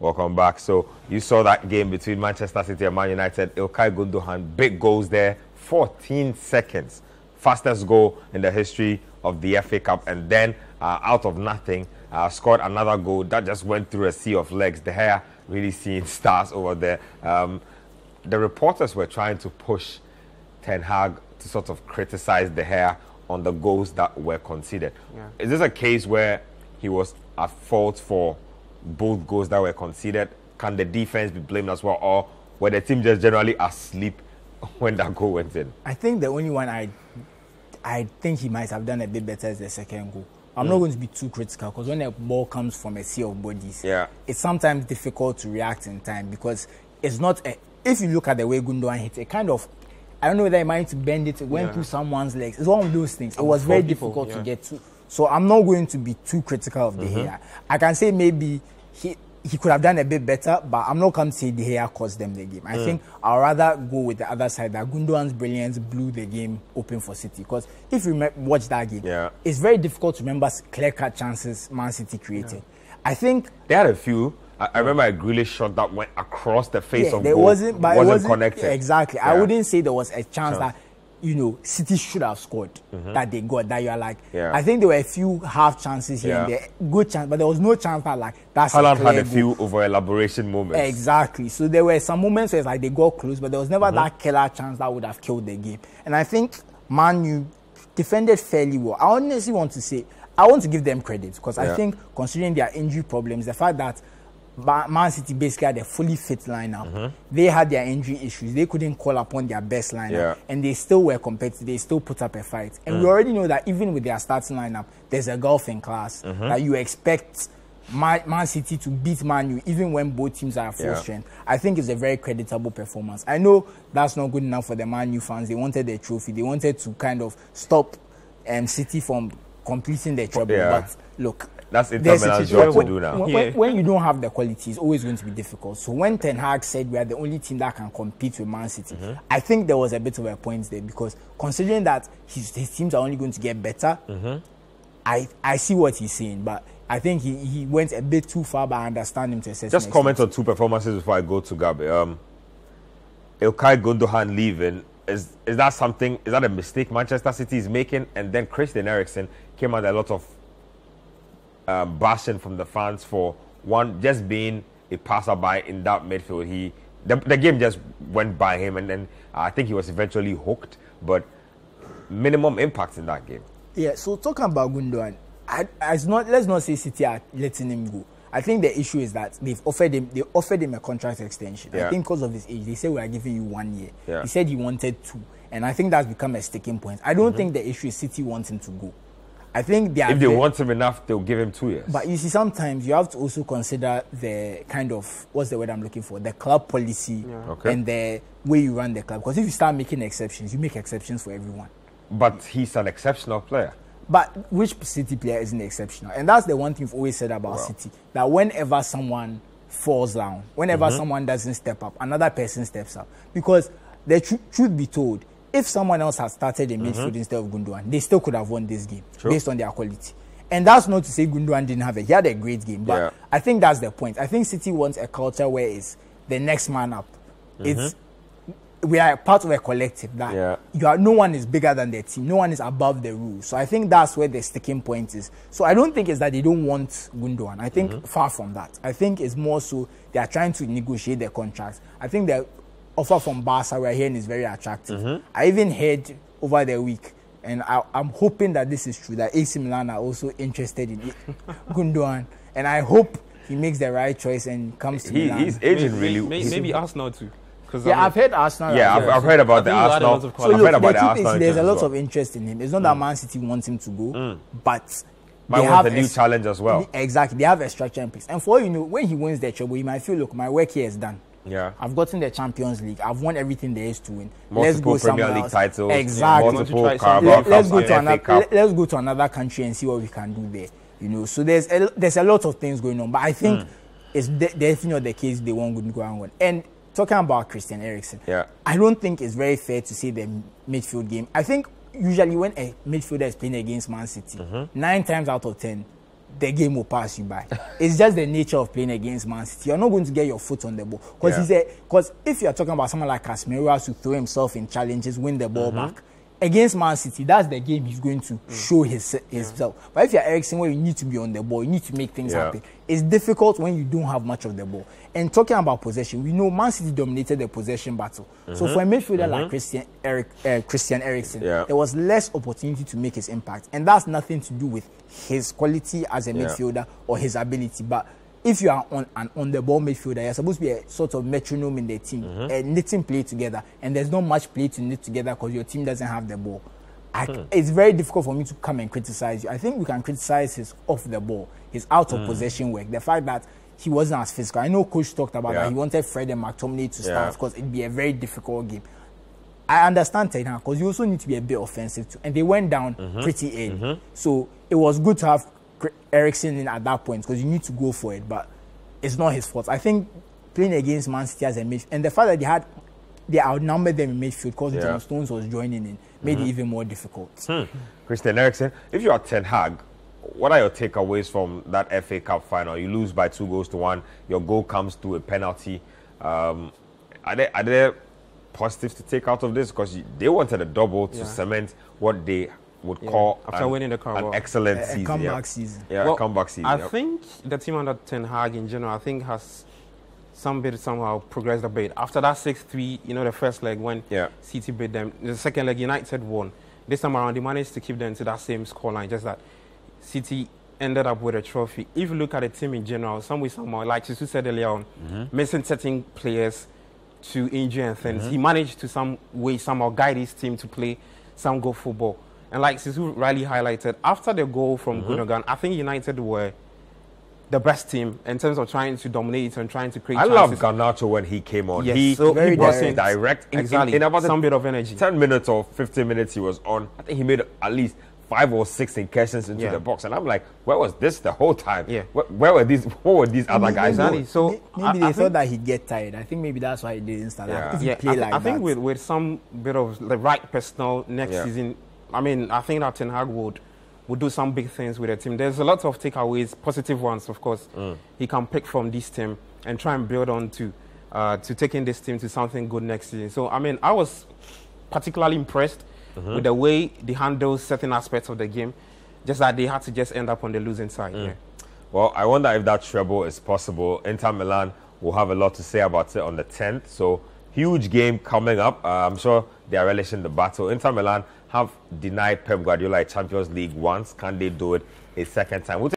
Welcome back. So you saw that game between Manchester City and Man United. İlkay Gündoğan, big goals there, 14 seconds. Fastest goal in the history of the FA Cup. And then out of nothing, scored another goal that just went through a sea of legs. De Gea really seeing stars over there. The reporters were trying to push Ten Hag to sort of criticize De Gea on the goals that were conceded. Yeah. Is this a case where he was at fault for both goals that were conceded? Can the defense be blamed as well, or were the team just generally asleep when that goal went in? I think the only one I think he might have done a bit better is the second goal. I'm not going to be too critical because when a ball comes from a sea of bodies, it's sometimes difficult to react in time because it's not a, if you look at the way Gündoğan hit, it kind of, I don't know whether he might to bend it, it went through someone's legs. It's one of those things. It was very difficult to get to. So I'm not going to be too critical of De Gea. I can say maybe he could have done a bit better, but I'm not going to say De Gea cost them the game. I think I'd rather go with the other side, that Gündoğan's brilliance blew the game open for City. Because if you watch that game, it's very difficult to remember clear-cut chances Man City created. I think they had a few. I remember a Grealish shot that went across the face of goal. It wasn't connected. Exactly. I wouldn't say there was a chance that, you know, City should have scored that they got. That you are like, I think there were a few half chances here and there, good chance, but there was no chance that like that's. Haaland had a few over elaboration moments. Exactly. So there were some moments where it's like they got close, but there was never that killer chance that would have killed the game. And I think Man U defended fairly well. I honestly want to say I want to give them credit because I think considering their injury problems, the fact that Man City basically had a fully fit lineup. They had their injury issues. They couldn't call upon their best lineup. And they still were competitive. They still put up a fight. And we already know that even with their starting lineup, there's a gulf in class that you expect Man City to beat Man U even when both teams are full strength. I think it's a very creditable performance. I know that's not good enough for the Man U fans. They wanted the trophy. They wanted to kind of stop City from completing their treble. But look, that's Inter Milan's job to do now. When you don't have the quality, it's always going to be difficult. So when Ten Hag said we are the only team that can compete with Man City, I think there was a bit of a point there because considering that his teams are only going to get better, I see what he's saying, but I think he went a bit too far, but I understand him to a certain extent. Just comment on two performances before I go to Gabi. İlkay Gündoğan leaving, is that something, is that a mistake Manchester City is making? And then Christian Eriksen came out a lot of bashing from the fans for one just being a passerby in that midfield. The game just went by him, and then I think he was eventually hooked, but minimum impact in that game. Yeah. So talking about Gündoğan, let's not say City are letting him go. I think the issue is that they offered him a contract extension. I think because of his age, they said we are giving you 1 year. He said he wanted 2, and I think that's become a sticking point. I don't think the issue is City wants him to go. I think if they want him enough, they'll give him 2 years. But you see, sometimes you have to also consider the kind of, what's the word I'm looking for, the club policy and the way you run the club. Because if you start making exceptions, you make exceptions for everyone. But he's an exceptional player. But which City player isn't exceptional? And that's the one thing we've always said about City, that whenever someone falls down, whenever someone doesn't step up, another person steps up. Because the truth be told, if someone else had started in midfield instead of Gündoğan, they still could have won this game based on their quality. And that's not to say Gündoğan didn't have it. He had a great game. But I think that's the point. I think City wants a culture where it's the next man up. We are part of a collective that no one is bigger than their team. No one is above the rules. So I think that's where the sticking point is. So I don't think it's that they don't want Gündoğan. I think far from that. I think it's more so they are trying to negotiate their contracts. I think the offer from Barca we're hearing is very attractive. I even heard over the week, and I'm hoping that this is true, that AC Milan are also interested in Gündoğan. And I hope he makes the right choice and comes to Milan. He's aging really. Maybe Arsenal too. I've heard Arsenal. Yeah, I've heard about the Arsenal. So look, the truth is there's a lot of interest in him. It's not that Man City wants him to go, but they have a new challenge as well. Exactly, they have a structure in place. And for all you know, when he wins the treble, he might feel, look, my work here is done. I've gotten the Champions League. I've won everything there is to win. Multiple Premier League titles. Exactly. Multiple Carabao Cups. Let's go to another country and see what we can do there. You know, so there's a lot of things going on, but I think it's definitely not the case they won't go and win. And talking about Christian Eriksen, I don't think it's very fair to say the midfield game. I think usually when a midfielder is playing against Man City, 9 times out of 10, the game will pass you by. It's just the nature of playing against Man City. You're not going to get your foot on the ball. Because if you're talking about someone like Casemiro who has to throw himself in challenges, win the ball back, against Man City, that's the game he's going to show himself. But if you're Eriksen, where you need to be on the ball, you need to make things happen, it's difficult when you don't have much of the ball. And talking about possession, we know Man City dominated the possession battle. So for a midfielder like Christian Eriksen, there was less opportunity to make his impact. And that's nothing to do with his quality as a midfielder or his ability. But if you are on the ball midfielder, you're supposed to be a sort of metronome in the team, knitting play together, and there's not much play to knit together because your team doesn't have the ball. It's very difficult for me to come and criticize you. I think we can criticize his off the ball, his out of possession work, the fact that he wasn't as physical. I know Coach talked about that. He wanted Fred and McTominay to start because it'd be a very difficult game. I understand Ten Hag because you also need to be a bit offensive too, and they went down pretty early. So it was good to have Eriksen in at that point because you need to go for it, but it's not his fault. I think playing against Man City as a midfield, and the fact that they outnumbered them in midfield because John Stones was joining in made it even more difficult. Christian Eriksen, if you are Ten Hag, what are your takeaways from that FA Cup final? You lose by 2-1. Your goal comes through a penalty. Are there positives to take out of this? Because they wanted a double to cement what they would call after winning the an excellent season. Comeback season. A comeback season. I think the team under Ten Hag in general, I think has somehow progressed a bit. After that 6-3, the first leg when City beat them, the second leg United won. This time around, they managed to keep them to that same scoreline, just that City ended up with a trophy. If you look at the team in general, somehow, like Sisu said earlier on, missing certain players to injury and things, he managed to somehow guide his team to play some good football. And like Sisu rightly highlighted, after the goal from Gundogan, I think United were the best team in terms of trying to dominate and trying to create chances. I love Garnacho when he came on. Yes, he was direct. Exactly. In about some bit of energy. 10 minutes or 15 minutes he was on. I think he made at least 5 or 6 incursions into the box. And I'm like, where was this the whole time? Where were these? What were these other guys doing? So maybe they thought that he'd get tired. I think maybe that's why he didn't start. I think with some bit of the right personnel next season, I mean, I think that Ten Hag would do some big things with the team. There's a lot of takeaways, positive ones, of course. He can pick from this team and try and build on to taking this team to something good next season. So, I mean, I was particularly impressed with the way they handled certain aspects of the game, just that they had to just end up on the losing side. Well, I wonder if that treble is possible. Inter Milan will have a lot to say about it on the 10th. So, huge game coming up. I'm sure they are relishing the battle. Inter Milan have denied Pep Guardiola a Champions League once. Can they do it a second time?